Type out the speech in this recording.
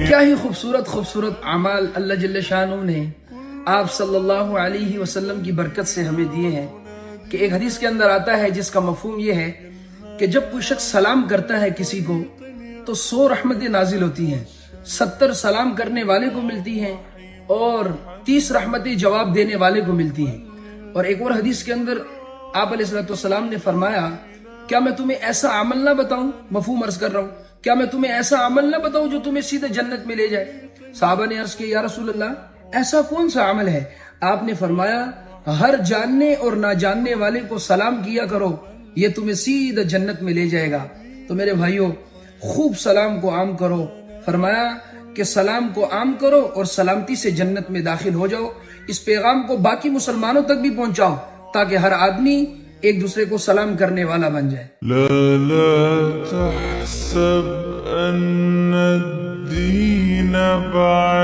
کیا ہی خوبصورت خوبصورت اعمال اللہ جل شانہ نے آپ صلی اللہ علیہ وسلم کی برکت سے ہمیں دیے ہیں کہ ایک حدیث کے اندر آتا ہے جس کا مفہوم یہ ہے کہ جب کوئی شخص سلام کرتا ہے کسی کو تو 100 رحمتیں نازل ہوتی ہیں، 70 سلام کرنے والے کو ملتی ہیں اور 30 رحمتیں جواب دینے والے کو ملتی ہیں۔ اور ایک اور حدیث کے اندر آپ علیہ السلام نے فرمایا کیا میں تمہیں ایسا عمل نہ بتاؤں، مفہوم عرض کر رہا ہوں، کیا میں تمہیں ایسا عمل نہ بتاؤں جو تمہیں سیدھے جنت میں لے جائے؟ صحابہ نے عرض کیا یا رسول اللہ ایسا کون سا عمل ہے؟ آپ نے فرمایا ہر جاننے اور نہ جاننے والے کو سلام کیا کرو، یہ تمہیں سیدھے جنت میں لے جائے گا۔ تو میرے بھائیوں خوب سلام کو عام کرو، فرمایا کہ سلام کو عام کرو اور سلامتی سے جنت میں داخل ہو جاؤ۔ اس پیغام کو باقی مسلمانوں تک بھی پہنچاؤ تاکہ ہر آدمی ایک دوسرے کو سلام کرنے والا بن جائے۔ لا تحسب ان الدين بعيد